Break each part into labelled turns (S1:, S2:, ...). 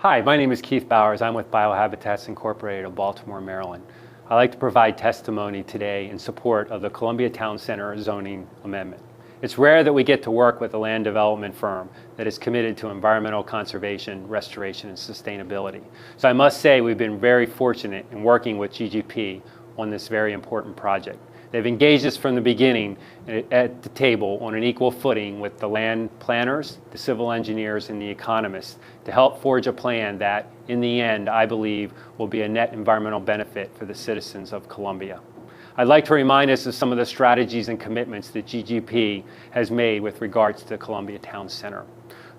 S1: Hi, my name is Keith Bowers. I'm with Biohabitats Incorporated of Baltimore, Maryland. I'd like to provide testimony today in support of the Columbia Town Center zoning amendment. It's rare that we get to work with a land development firm that is committed to environmental conservation, restoration, and sustainability. So I must say we've been very fortunate in working with GGP on this very important project. They've engaged us from the beginning at the table on an equal footing with the land planners, the civil engineers, and the economists to help forge a plan that, in the end, I believe will be a net environmental benefit for the citizens of Columbia. I'd like to remind us of some of the strategies and commitments that GGP has made with regards to the Columbia Town Center.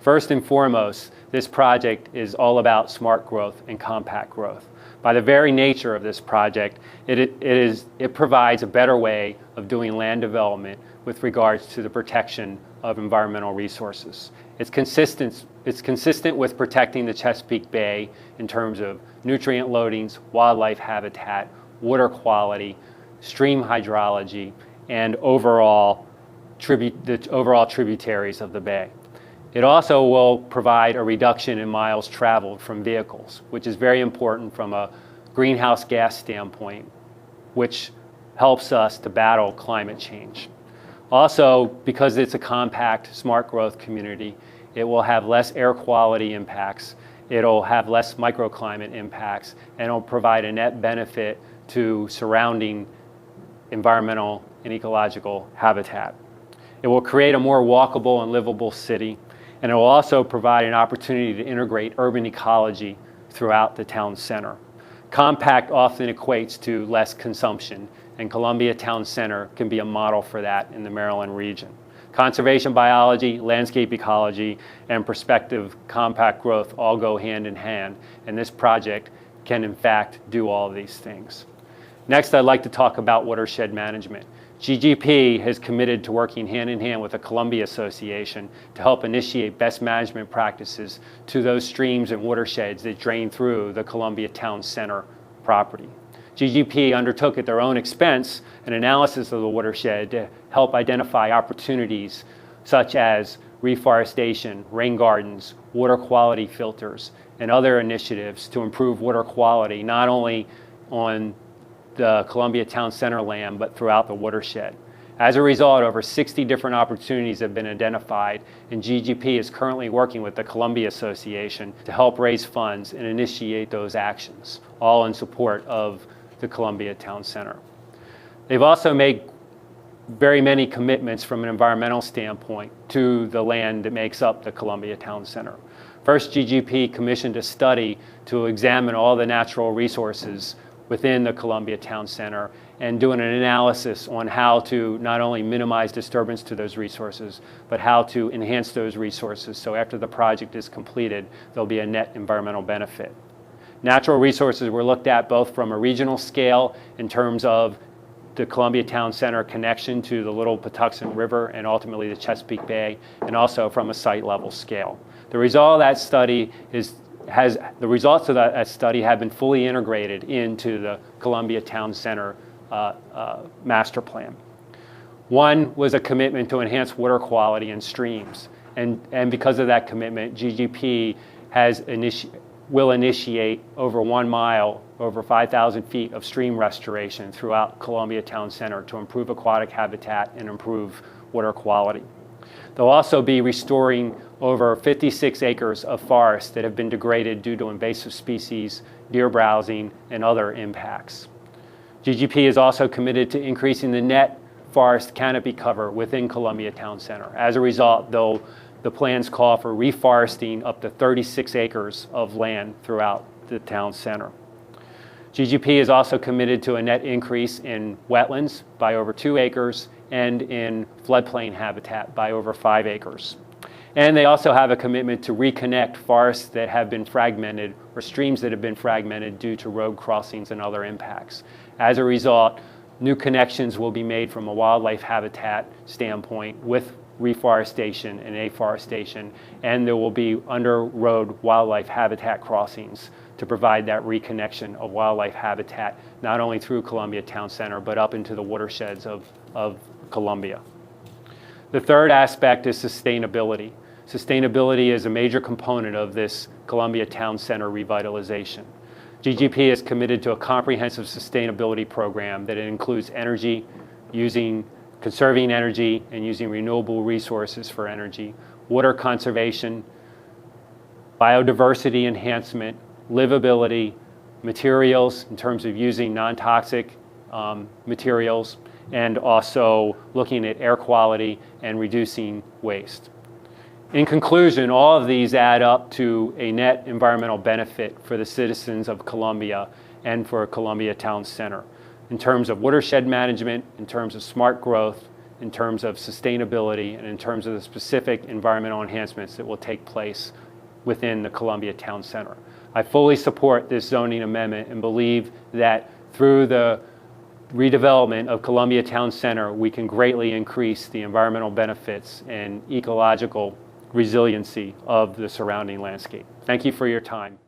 S1: First and foremost, this project is all about smart growth and compact growth. By the very nature of this project, it provides a better way of doing land development with regards to the protection of environmental resources. It's consistent with protecting the Chesapeake Bay in terms of nutrient loadings, wildlife habitat, water quality, stream hydrology, and the overall tributaries of the bay. It also will provide a reduction in miles traveled from vehicles, which is very important from a greenhouse gas standpoint, which helps us to battle climate change. Also, because it's a compact, smart growth community, it will have less air quality impacts, it'll have less microclimate impacts, and it'll provide a net benefit to surrounding environmental and ecological habitat. It will create a more walkable and livable city, and it will also provide an opportunity to integrate urban ecology throughout the town center. Compact often equates to less consumption, and Columbia Town Center can be a model for that in the Maryland region. Conservation biology, landscape ecology, and prospective compact growth all go hand in hand, and this project can in fact do all of these things. Next, I'd like to talk about watershed management. GGP has committed to working hand in hand with the Columbia Association to help initiate best management practices to those streams and watersheds that drain through the Columbia Town Center property. GGP undertook at their own expense an analysis of the watershed to help identify opportunities such as reforestation, rain gardens, water quality filters, and other initiatives to improve water quality not only on the Columbia Town Center land, but throughout the watershed. As a result, over 60 different opportunities have been identified, and GGP is currently working with the Columbia Association to help raise funds and initiate those actions, all in support of the Columbia Town Center. They've also made very many commitments from an environmental standpoint to the land that makes up the Columbia Town Center. First, GGP commissioned a study to examine all the natural resources within the Columbia Town Center and doing an analysis on how to not only minimize disturbance to those resources, but how to enhance those resources so after the project is completed, there'll be a net environmental benefit. Natural resources were looked at both from a regional scale in terms of the Columbia Town Center connection to the Little Patuxent River and ultimately the Chesapeake Bay, and also from a site level scale. The result of that study the results of that study have been fully integrated into the Columbia Town Center master plan. One was a commitment to enhance water quality in streams, and because of that commitment, GGP will initiate over 1 mile, over 5,000 feet of stream restoration throughout Columbia Town Center to improve aquatic habitat and improve water quality. They'll also be restoring over 56 acres of forest that have been degraded due to invasive species, deer browsing, and other impacts. GGP is also committed to increasing the net forest canopy cover within Columbia Town Center. As a result, though, the plans call for reforesting up to 36 acres of land throughout the town center. GGP is also committed to a net increase in wetlands by over 2 acres and in floodplain habitat by over 5 acres. And they also have a commitment to reconnect forests that have been fragmented or streams that have been fragmented due to road crossings and other impacts. As a result, new connections will be made from a wildlife habitat standpoint with reforestation and afforestation, and there will be under-road wildlife habitat crossings to provide that reconnection of wildlife habitat, not only through Columbia Town Center, but up into the watersheds of Columbia. The third aspect is sustainability. sustainability is a major component of this Columbia Town Center revitalization. GGP is committed to a comprehensive sustainability program that includes energy, conserving energy and using renewable resources for energy, water conservation, biodiversity enhancement, livability, materials in terms of using non-toxic materials, and also looking at air quality and reducing waste. In conclusion, all of these add up to a net environmental benefit for the citizens of Columbia and for Columbia Town Center in terms of watershed management, in terms of smart growth, in terms of sustainability, and in terms of the specific environmental enhancements that will take place within the Columbia Town Center. I fully support this zoning amendment and believe that through the redevelopment of Columbia Town Center, we can greatly increase the environmental benefits and ecological resiliency of the surrounding landscape. Thank you for your time.